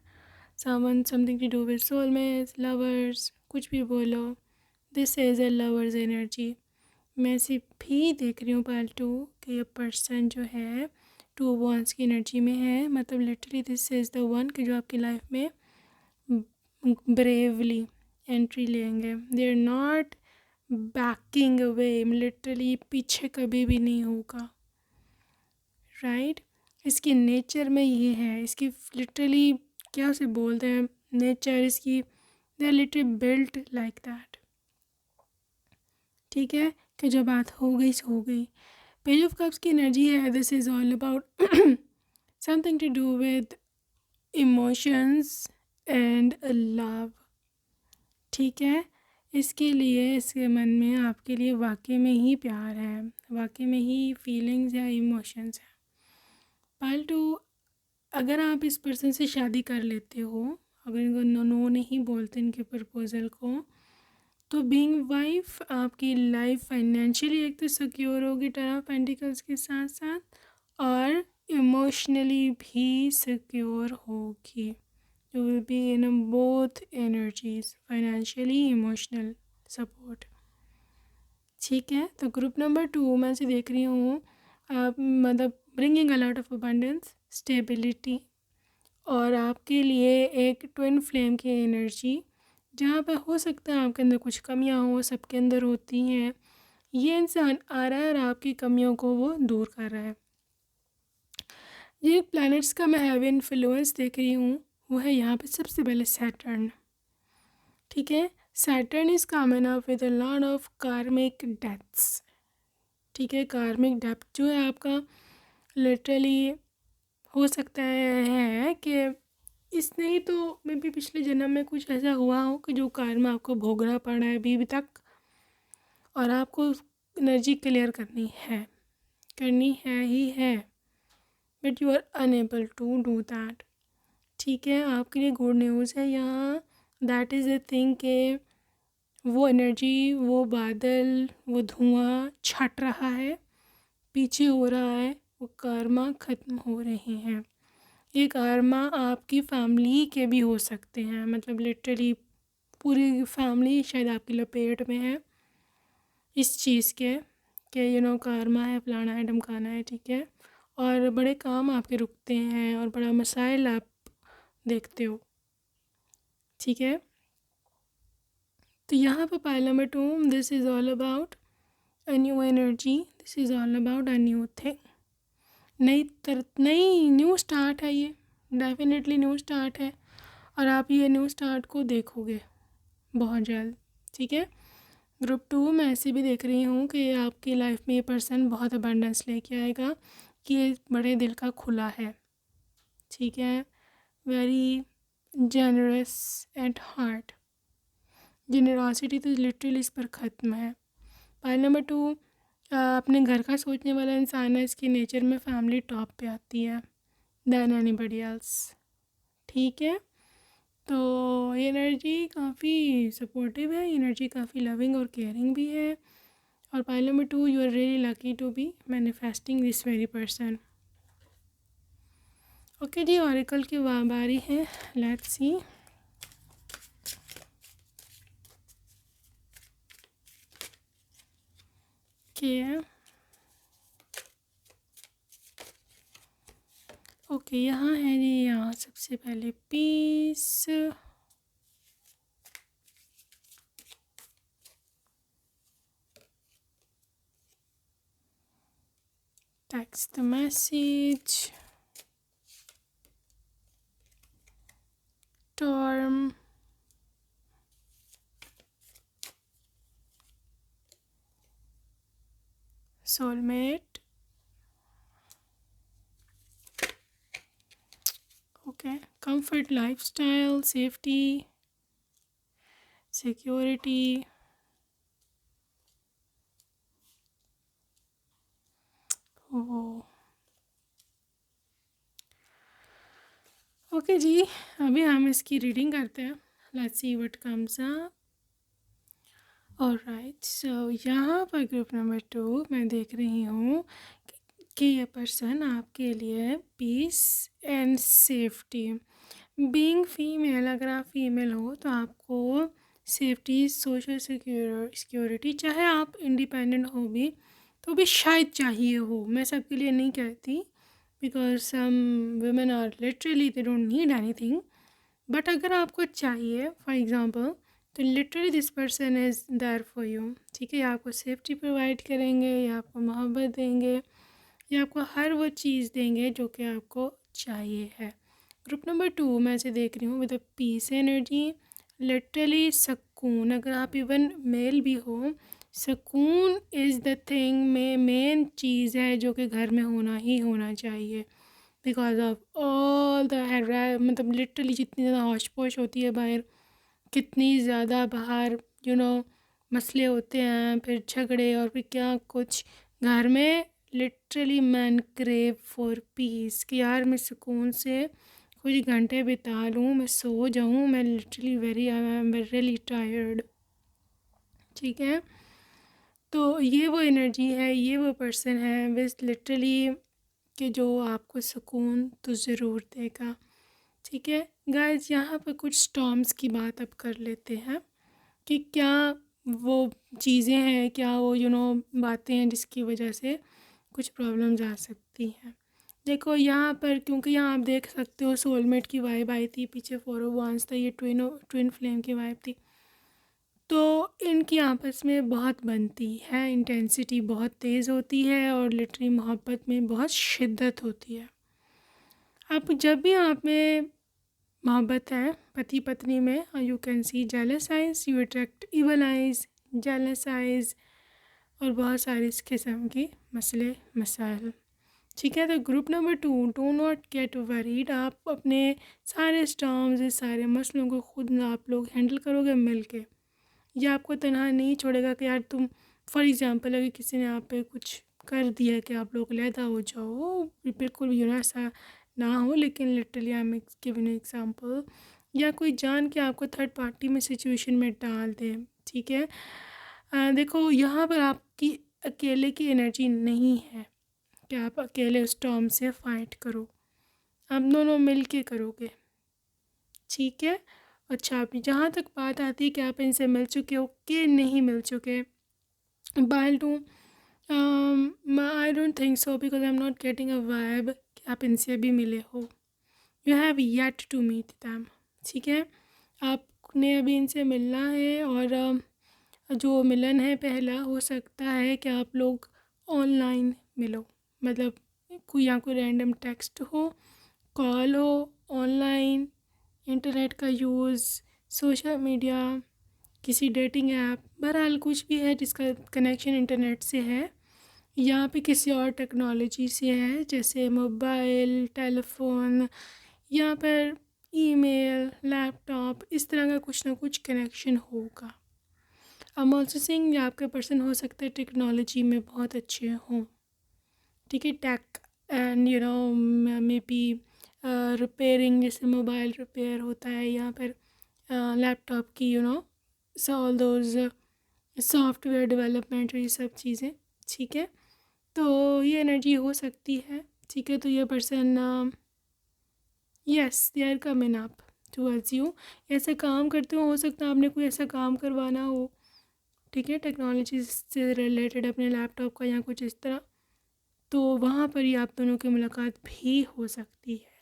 someone something to do with soulmates, lovers, कुछ भी बोलो, this is a lovers energy. मैं सिर्फ भी देख रही हूँ पाइल 2 कि यह पर्सन जो है 2 ऑफ wands की एनर्जी में है, मतलब literally this is the one कि जो आपकी लाइफ में ब्रेवली एंट्री लेंगे। They are not backing away, literally पीछे कभी भी नहीं होगा। राइट, इसकी नेचर में ये है, इसकी लिटरली क्या उसे बोलते हैं, नेचर इसकी, they are literally built like that. ठीक है, कि जो बात हो गई सो हो गई। पेज ऑफ कप्स की एनर्जी है, this is all about something to do with emotions and love. ठीक है, इसके लिए इसके मन में आपके लिए वाकई में ही प्यार है, वाकई में ही फीलिंग्स या इमोशंस है। पाल टू, अगर आप इस पर्सन से शादी कर लेते हो, अगर इनको नो नो नहीं बोलते इनके प्रपोज़ल को, तो बीइंग वाइफ आपकी लाइफ फाइनेंशियली एक तो सिक्योर होगी 10 ऑफ पेंटिकल्स के साथ साथ, और इमोशनली भी सिक्योर होगी। You will be in both energies, financially, emotional support। ठीक है, तो ग्रुप नंबर 2 मैं से देख रही हूँ, आप मतलब bringing a lot of abundance, stability, और आपके लिए एक ट्विन फ्लेम की एनर्जी, जहाँ पर हो सकता है आपके अंदर कुछ कमियाँ हो, सबके अंदर होती हैं। ये इंसान आ रहा है और आपकी कमियों को वो दूर कर रहा है। ये प्लैनेट्स का मैं हैवी इन्फ्लुएंस देख रही हूँ, वो है यहाँ पे सबसे पहले सैटर्न। ठीक है, Saturn is coming up with a lot of कार्मिक डेथ्स। ठीक है, कार्मिक डेथ जो है आपका लिटरली हो सकता है कि इसने ही तो मे भी पिछले जन्म में कुछ ऐसा हुआ हो कि जो कर्म आपको भोगना पड़ा है अभी तक, और आपको एनर्जी क्लियर करनी है ही है, but you are unable to do that. ठीक है, आपके लिए गुड न्यूज़ है यहाँ, दैट इज़ द थिंग के वो एनर्जी, वो बादल, वो धुआं छट रहा है, पीछे हो रहा है, वो कर्मा ख़त्म हो रहे हैं। ये कर्मा आपकी फैमिली के भी हो सकते हैं, मतलब लिटरली पूरी फैमिली शायद आपकी लपेट में है इस चीज़ के कि कर्मा है, फलाना है, ढमकाना है। ठीक है, और बड़े काम आपके रुकते हैं और बड़ा मसाइल आप देखते हो। ठीक है, तो यहाँ पर pile number 2, this is all about a new energy, this is all about a new thing. नई न्यू स्टार्ट है, ये डेफिनेटली न्यू स्टार्ट है, और आप ये न्यू स्टार्ट को देखोगे बहुत जल्द। ठीक है, ग्रुप 2 मैं ऐसे भी देख रही हूँ कि आपकी लाइफ में ये पर्सन बहुत अबंडेंस लेके आएगा, कि ये बड़े दिल का खुला है। ठीक है, very generous at heart, generosity तो लिटरली इस पर ख़त्म है। पाइल नंबर 2 अपने घर का सोचने वाला इंसान है, इसकी नेचर में फैमिली टॉप पे आती है दैन एनीबडी एल्स। ठीक है, तो ये एनर्जी काफ़ी सपोर्टिव है, एनर्जी काफ़ी लविंग और केयरिंग भी है। और pile number 2, you are really lucky to be manifesting this very person. Okay जी, ऑरिकल की बारी है, लेट्स सी। क्या ओके, यहाँ है जी, यहाँ सबसे पहले piece, text the message, storm, soulmate, okay, comfort, lifestyle, safety, security, okay जी, अभी हम इसकी रीडिंग करते हैं, let's see what comes up. Alright, so यहाँ पर ग्रुप नंबर 2 मैं देख रही हूँ कि ये पर्सन आपके लिए peace and safety, being female, अगर आप फीमेल हो तो आपको सेफ्टी, सोशल सिक्योरिटी, चाहे आप इंडिपेंडेंट हो भी तो भी शायद चाहिए हो, मैं सबके लिए नहीं कहती, because some women are literally they don't need anything, but अगर आपको चाहिए फॉर एग्जांपल, तो literally this person is there for you. ठीक है, या आपको सेफ्टी प्रोवाइड करेंगे, या आपको मोहब्बत देंगे, या आपको हर वो चीज़ देंगे जो कि आपको चाहिए है। ग्रुप नंबर 2 मैं से देख रही हूँ with a peace energy, literally सुकून। अगर आप इवन मेल भी हो सुकून इज़ द थिंग में मेन चीज़ है जो कि घर में होना ही होना चाहिए। बिकॉज ऑफ ऑल द मतलब लिटरली जितनी ज़्यादा हौश पौश होती है बाहर, कितनी ज़्यादा बाहर मसले होते हैं, फिर झगड़े और फिर क्या कुछ। घर में literally man crave for piece कि यार मैं सुकून से कुछ घंटे बिता लूँ, मैं सो जाऊँ, मैं literally very I am really tired. ठीक है, तो ये वो एनर्जी है, ये वो पर्सन है विस लिटरली कि जो आपको सुकून तो ज़रूर देगा। ठीक है गाइस, यहाँ पर कुछ स्टॉर्म्स की बात अब कर लेते हैं कि क्या वो चीज़ें हैं, क्या वो बातें हैं जिसकी वजह से कुछ प्रॉब्लम्स आ सकती हैं। देखो यहाँ पर, क्योंकि यहाँ आप देख सकते हो सोलमेट की वाइब आई थी, पीछे 4 ऑफ वांड्स था, ये ट्विन फ्लेम की वाइब थी। तो इनकी आपस में बहुत बनती है, इंटेंसिटी बहुत तेज़ होती है और लिटरली मोहब्बत में बहुत शिद्दत होती है। अब जब भी आप में मोहब्बत है पति पत्नी में, you can see jealous eyes, you attract evil eyes, jealous eyes और बहुत सारे इस किस्म के मसले मसाइल। ठीक है, तो group number 2, do not get worried. आप अपने सारे स्टॉर्म्स, इस सारे मसलों को खुद आप लोग हैंडल करोगे मिल के। यह आपको तनहा नहीं छोड़ेगा कि यार तुम, फॉर एग्ज़ाम्पल अगर किसी ने आप पे कुछ कर दिया कि आप लोग अलहदा हो जाओ, बिल्कुल भी ऐसा ना हो, लेकिन literally I am giving you example, या कोई जान के आपको थर्ड पार्टी में सिचुएशन में डाल दे। ठीक है, देखो यहाँ पर आपकी अकेले की एनर्जी नहीं है कि आप अकेले उस टॉर्म से फाइट करो, आप दोनों मिल के करोगे। ठीक है, अच्छा अभी जहाँ तक बात आती है कि आप इनसे मिल चुके हो कि नहीं मिल चुके, बाल two I don't think so, because I am not getting a vibe कि आप इनसे भी मिले हो। You have yet to meet them. ठीक है, आपने अभी इनसे मिलना है और जो मिलन है पहला, हो सकता है कि आप लोग ऑनलाइन मिलो, मतलब कोई रैंडम टेक्स्ट हो, कॉल हो, ऑनलाइन इंटरनेट का यूज़, सोशल मीडिया, किसी डेटिंग ऐप, बहरहाल कुछ भी है जिसका कनेक्शन इंटरनेट से है या फिर किसी और टेक्नोलॉजी से है, जैसे मोबाइल, टेलीफोन या फिर ईमेल, लैपटॉप, इस तरह का कुछ ना कुछ कनेक्शन होगा। अब ऑल्सो सिंग आपके पर्सन हो सकते हैं टेक्नोलॉजी में बहुत अच्छे हों। ठीक है, tech and maybe repairing, जैसे मोबाइल रिपेयर होता है या फिर लैपटॉप की so all those software development, ये सब चीज़ें। ठीक है, तो ये एनर्जी हो सकती है। ठीक है, तो ये person yes they are coming up towards you, ऐसा काम करते हो सकता है आपने कोई ऐसा काम करवाना हो, ठीक है, टेक्नोलॉजी से रिलेटेड अपने लैपटॉप का या कुछ इस तरह, तो वहाँ पर ही आप दोनों की मुलाकात भी हो सकती है।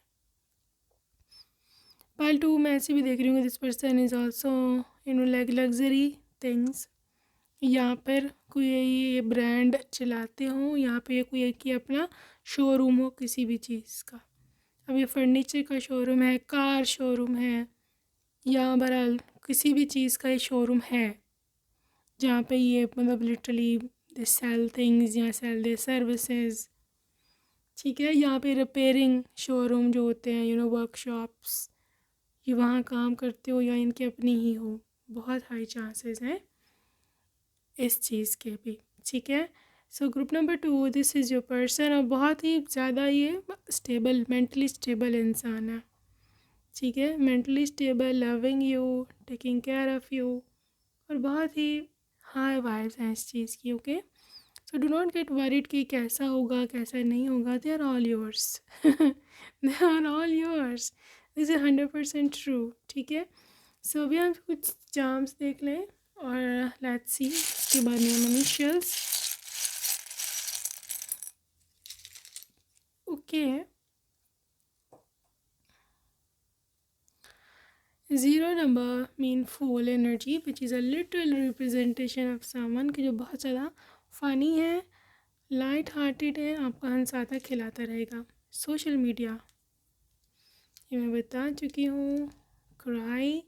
पाल टू मैं ऐसे भी देख रही हूँ, this person is also like luxury things, यहाँ पर कोई ये ब्रांड चलाते हों, यहाँ पे कोई कि अपना शोरूम हो किसी भी चीज़ का। अब ये फर्नीचर का शोरूम है, कार शोरूम है, या बहरहाल किसी भी चीज़ का ये शोरूम है जहाँ पे ये मतलब लिटरली दे सेल थिंग्स या सेल दे सर्विसेज। ठीक है, यहाँ पे रिपेयरिंग शोरूम जो होते हैं वर्कशॉप्स, ये वहाँ काम करते हो या इनकी अपनी ही हो, बहुत हाई चांसेस हैं इस चीज़ के भी। ठीक है, so group number 2, this is your person, और बहुत ही ज़्यादा ये स्टेबल, मेंटली स्टेबल इंसान है। ठीक है, mentally stable, loving you, taking care of you, और बहुत ही हाई वाइब्स हैं इस चीज़ की। Okay, so do not get worried कि कैसा होगा कैसा नहीं होगा, they are all yours they are all yours, this is 100% true. ठीक है, सो अभी हम कुछ चार्म्स देख लें और लेट्स सी उसके बाद में initials. Okay, 0 number mean full energy which is a literal representation of someone कि जो बहुत ज़्यादा फ़नी है, लाइट हार्टेड है, आपका हंसाता खिलाता रहेगा। सोशल मीडिया, ये मैं बता चुकी हूँ। Cry,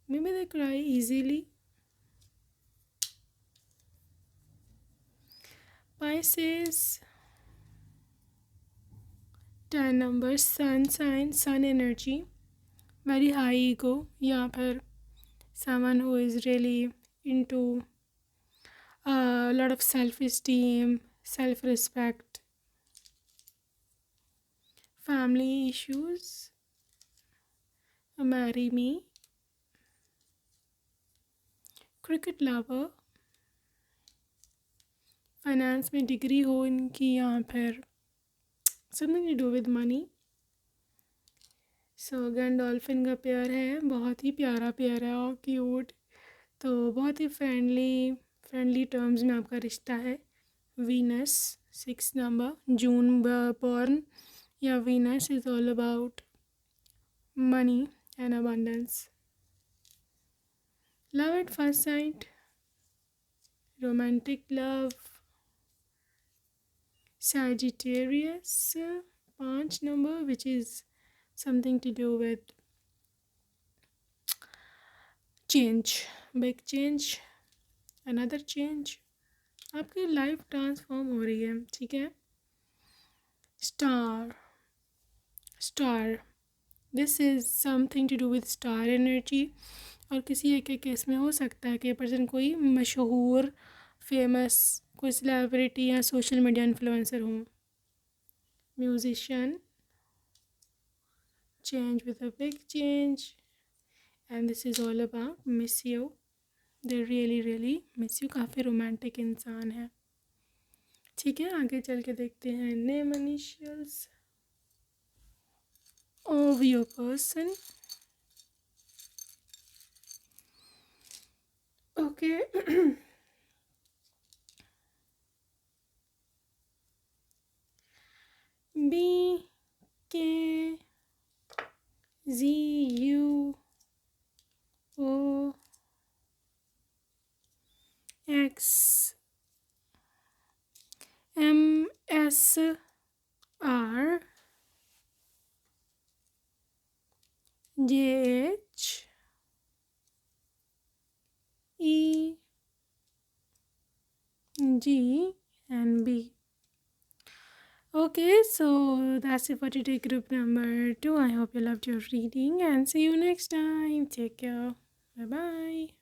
may be they cry easily, Pisces, 10 number, sun sign, sun energy, very high ego, या फिर someone who is really into a lot of self-esteem, self-respect, family issues, marry me, cricket lover, finance में degree हो इनकी, या फिर something to do with money. So dolphin का pair है, बहुत ही प्यारा पेयर है और क्यूट, तो बहुत ही फ्रेंडली टर्म्स में आपका रिश्ता है। वीनस, 6 नंबर, जून बॉर्न, या Venus is all about money and abundance. Love at first sight, romantic love, Sagittarius, 5 number, which is something to do with change, big change, another change, आपकी life transform हो रही है, ठीक है। Star, this is something to do with star energy, और किसी एक के केस में हो सकता है कि पर्सन कोई मशहूर फेमस कोई सेलिब्रिटी या सोशल मीडिया इन्फ्लुएंसर हो। Musician, change with a big change, and this is all about miss you, they really miss you, काफ़ी रोमांटिक इंसान है, ठीक है। आगे चल के देखते हैं name initials of your person. Okay. B K Z U O X M S R J H E G and B. Okay, so that's it for today, group number 2. I hope you loved your reading and see you next time. Take care. Bye bye.